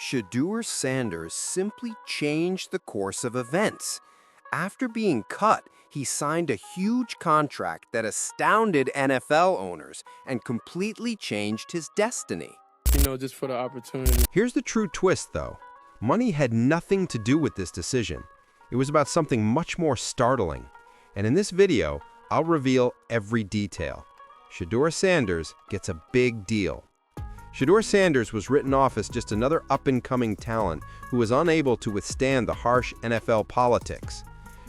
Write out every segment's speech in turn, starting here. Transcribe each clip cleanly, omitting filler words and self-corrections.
Shedeur Sanders simply changed the course of events. After being cut, he signed a huge contract that astounded NFL owners and completely changed his destiny. Just for the opportunity. Here's the true twist, though. Money had nothing to do with this decision. It was about something much more startling. And in this video, I'll reveal every detail. Shedeur Sanders gets a big deal. Shedeur Sanders was written off as just another up-and-coming talent who was unable to withstand the harsh NFL politics.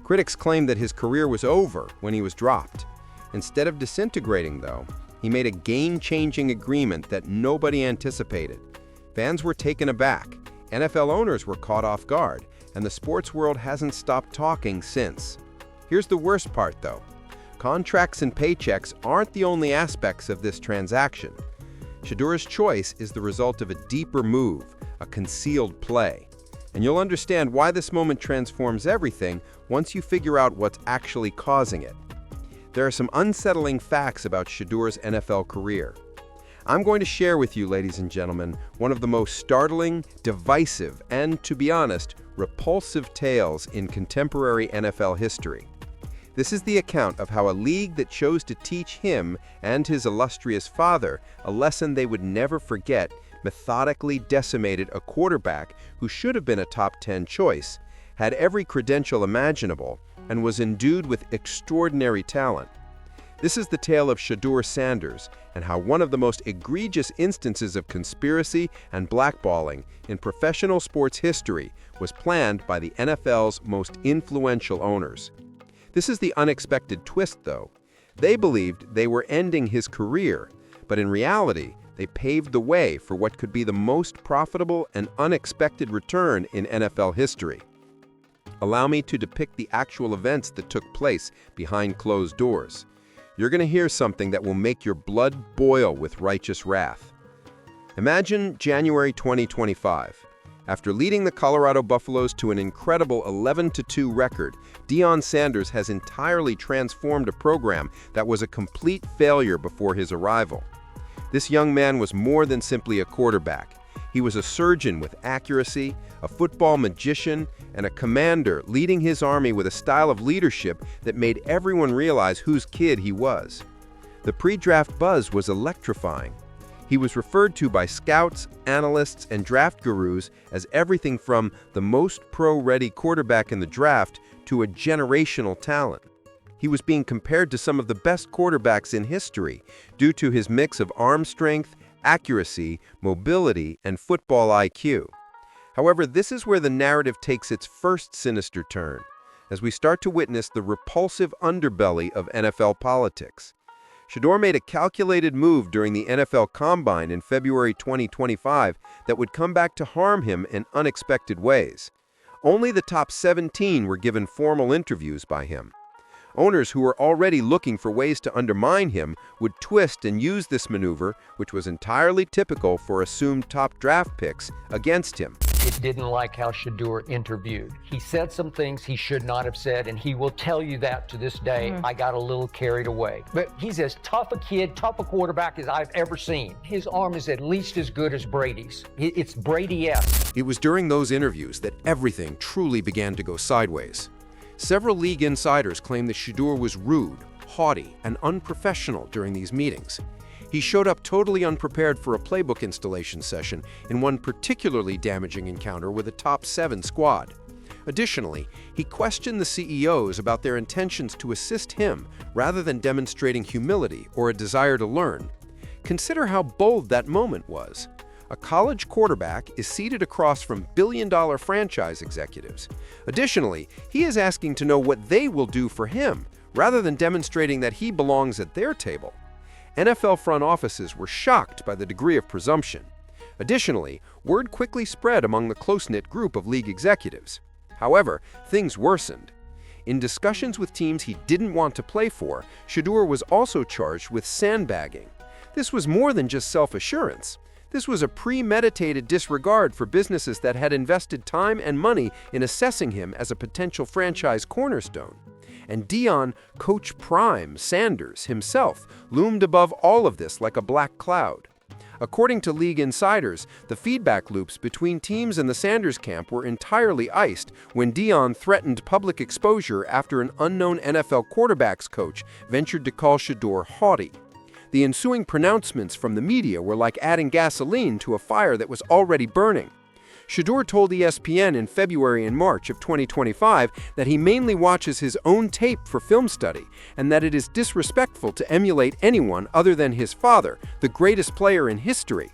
Critics claimed that his career was over when he was dropped. Instead of disintegrating, though, he made a game-changing agreement that nobody anticipated. Fans were taken aback, NFL owners were caught off guard, and the sports world hasn't stopped talking since. Here's the worst part, though. Contracts and paychecks aren't the only aspects of this transaction. Shedeur's choice is the result of a deeper move, a concealed play. And you'll understand why this moment transforms everything once you figure out what's actually causing it. There are some unsettling facts about Shedeur's NFL career. I'm going to share with you, ladies and gentlemen, one of the most startling, divisive, and, to be honest, repulsive tales in contemporary NFL history. This is the account of how a league that chose to teach him and his illustrious father a lesson they would never forget methodically decimated a quarterback who should have been a top 10 choice, had every credential imaginable, and was endued with extraordinary talent. This is the tale of Shedeur Sanders and how one of the most egregious instances of conspiracy and blackballing in professional sports history was planned by the NFL's most influential owners. This is the unexpected twist, though. They believed they were ending his career, but in reality, they paved the way for what could be the most profitable and unexpected return in NFL history. Allow me to depict the actual events that took place behind closed doors. You're going to hear something that will make your blood boil with righteous wrath. Imagine January 2025. After leading the Colorado Buffaloes to an incredible 11-2 record, Deion Sanders has entirely transformed a program that was a complete failure before his arrival. This young man was more than simply a quarterback. He was a surgeon with accuracy, a football magician, and a commander leading his army with a style of leadership that made everyone realize whose kid he was. The pre-draft buzz was electrifying. He was referred to by scouts, analysts, and draft gurus as everything from the most pro-ready quarterback in the draft to a generational talent. He was being compared to some of the best quarterbacks in history due to his mix of arm strength, accuracy, mobility, and football IQ. However, this is where the narrative takes its first sinister turn, as we start to witness the repulsive underbelly of NFL politics. Shedeur made a calculated move during the NFL Combine in February 2025 that would come back to harm him in unexpected ways. Only the top 17 were given formal interviews by him. Owners who were already looking for ways to undermine him would twist and use this maneuver, which was entirely typical for assumed top draft picks, against him. It didn't like how Shedeur interviewed. He said some things he should not have said, and he will tell you that to this day. I got a little carried away. But he's as tough a kid, tough a quarterback as I've ever seen. His arm is at least as good as Brady's. It's Brady-esque. It was during those interviews that everything truly began to go sideways. Several league insiders claimed that Shedeur was rude, haughty, and unprofessional during these meetings. He showed up totally unprepared for a playbook installation session in one particularly damaging encounter with a top 7 squad. Additionally, he questioned the CEOs about their intentions to assist him rather than demonstrating humility or a desire to learn. Consider how bold that moment was. A college quarterback is seated across from billion-dollar franchise executives. Additionally, he is asking to know what they will do for him, rather than demonstrating that he belongs at their table. NFL front offices were shocked by the degree of presumption. Additionally, word quickly spread among the close-knit group of league executives. However, things worsened. In discussions with teams he didn't want to play for, Shedeur was also charged with sandbagging. This was more than just self-assurance. This was a premeditated disregard for businesses that had invested time and money in assessing him as a potential franchise cornerstone. And Deion, Coach Prime Sanders himself, loomed above all of this like a black cloud. According to league insiders, the feedback loops between teams and the Sanders camp were entirely iced when Deion threatened public exposure after an unknown NFL quarterbacks coach ventured to call Shedeur haughty. The ensuing pronouncements from the media were like adding gasoline to a fire that was already burning. Shedeur told ESPN in February and March of 2025 that he mainly watches his own tape for film study and that it is disrespectful to emulate anyone other than his father, the greatest player in history.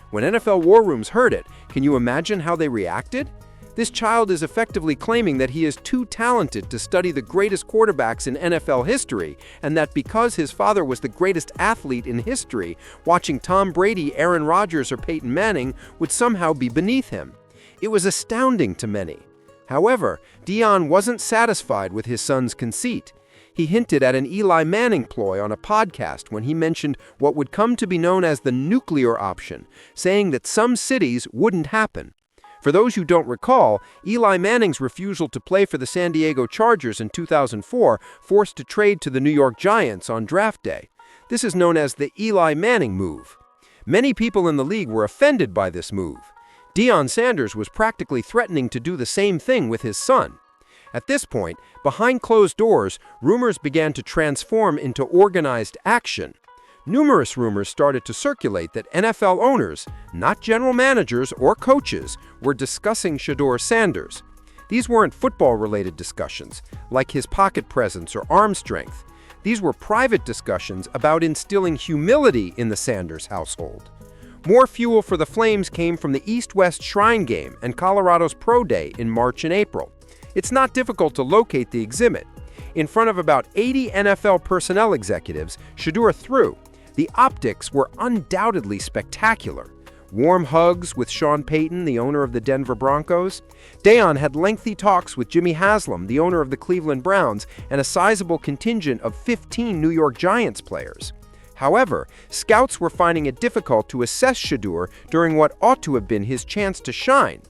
When NFL war rooms heard it, can you imagine how they reacted? This child is effectively claiming that he is too talented to study the greatest quarterbacks in NFL history, and that because his father was the greatest athlete in history, watching Tom Brady, Aaron Rodgers, or Peyton Manning would somehow be beneath him. It was astounding to many. However, Deion wasn't satisfied with his son's conceit. He hinted at an Eli Manning ploy on a podcast when he mentioned what would come to be known as the nuclear option, saying that some cities wouldn't happen. For those who don't recall, Eli Manning's refusal to play for the San Diego Chargers in 2004 forced a trade to the New York Giants on draft day. This is known as the Eli Manning move. Many people in the league were offended by this move. Deion Sanders was practically threatening to do the same thing with his son. At this point, behind closed doors, rumors began to transform into organized action. Numerous rumors started to circulate that NFL owners, not general managers or coaches, were discussing Shedeur Sanders. These weren't football-related discussions, like his pocket presence or arm strength. These were private discussions about instilling humility in the Sanders household. More fuel for the flames came from the East-West Shrine Game and Colorado's Pro Day in March and April. It's not difficult to locate the exhibit. In front of about 80 NFL personnel executives, Shedeur threw. The optics were undoubtedly spectacular. Warm hugs with Sean Payton, the owner of the Denver Broncos. Deion had lengthy talks with Jimmy Haslam, the owner of the Cleveland Browns, and a sizable contingent of 15 New York Giants players. However, scouts were finding it difficult to assess Shedeur during what ought to have been his chance to shine.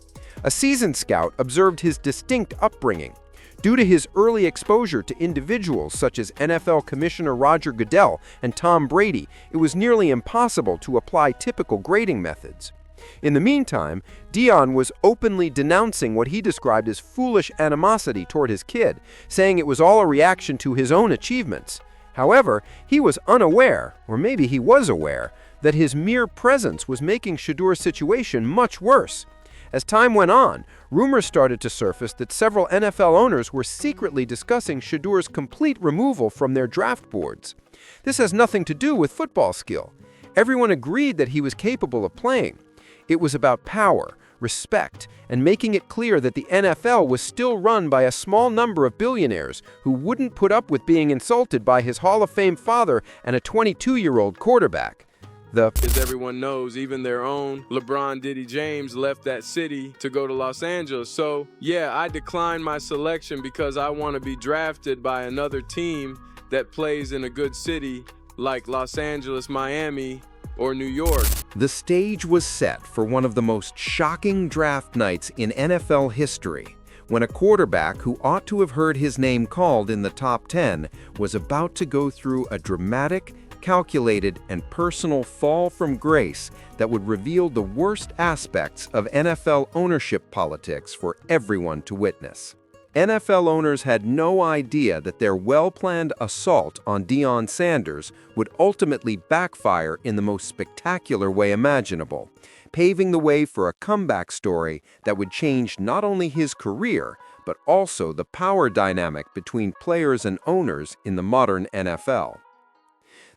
A seasoned scout observed his distinct upbringing. Due to his early exposure to individuals such as NFL Commissioner Roger Goodell and Tom Brady, it was nearly impossible to apply typical grading methods. In the meantime, Deion was openly denouncing what he described as foolish animosity toward his kid, saying it was all a reaction to his own achievements. However, he was unaware, or maybe he was aware, that his mere presence was making Shedeur's situation much worse. As time went on, rumors started to surface that several NFL owners were secretly discussing Shedeur's complete removal from their draft boards. This has nothing to do with football skill. Everyone agreed that he was capable of playing. It was about power, respect, and making it clear that the NFL was still run by a small number of billionaires who wouldn't put up with being insulted by his Hall of Fame father and a 22-year-old quarterback. As everyone knows, even their own LeBron Diddy James left that city to go to Los Angeles. So, yeah, I declined my selection because I want to be drafted by another team that plays in a good city like Los Angeles, Miami, or New York. The stage was set for one of the most shocking draft nights in NFL history, when a quarterback who ought to have heard his name called in the top 10 was about to go through a dramatic, calculated, and personal fall from grace that would reveal the worst aspects of NFL ownership politics for everyone to witness. NFL owners had no idea that their well-planned assault on Deion Sanders would ultimately backfire in the most spectacular way imaginable, paving the way for a comeback story that would change not only his career, but also the power dynamic between players and owners in the modern NFL.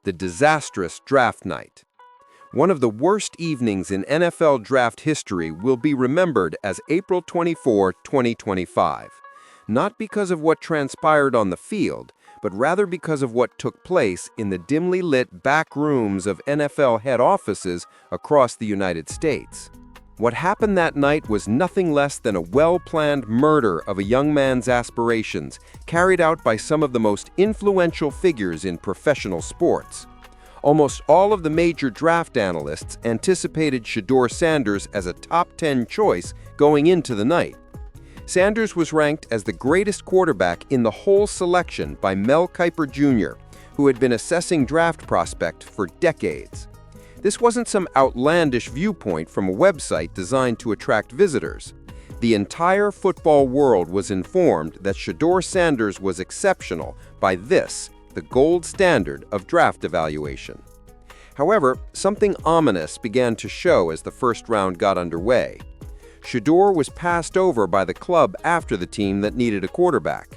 The disastrous draft night. One of the worst evenings in NFL draft history will be remembered as April 24, 2025. Not because of what transpired on the field, but rather because of what took place in the dimly lit back rooms of NFL head offices across the United States. What happened that night was nothing less than a well-planned murder of a young man's aspirations, carried out by some of the most influential figures in professional sports. Almost all of the major draft analysts anticipated Shedeur Sanders as a top 10 choice going into the night. Sanders was ranked as the greatest quarterback in the whole selection by Mel Kiper Jr., who had been assessing draft prospects for decades. This wasn't some outlandish viewpoint from a website designed to attract visitors. The entire football world was informed that Shedeur Sanders was exceptional by this, the gold standard of draft evaluation. However, something ominous began to show as the first round got underway. Shedeur was passed over by the club after the team that needed a quarterback.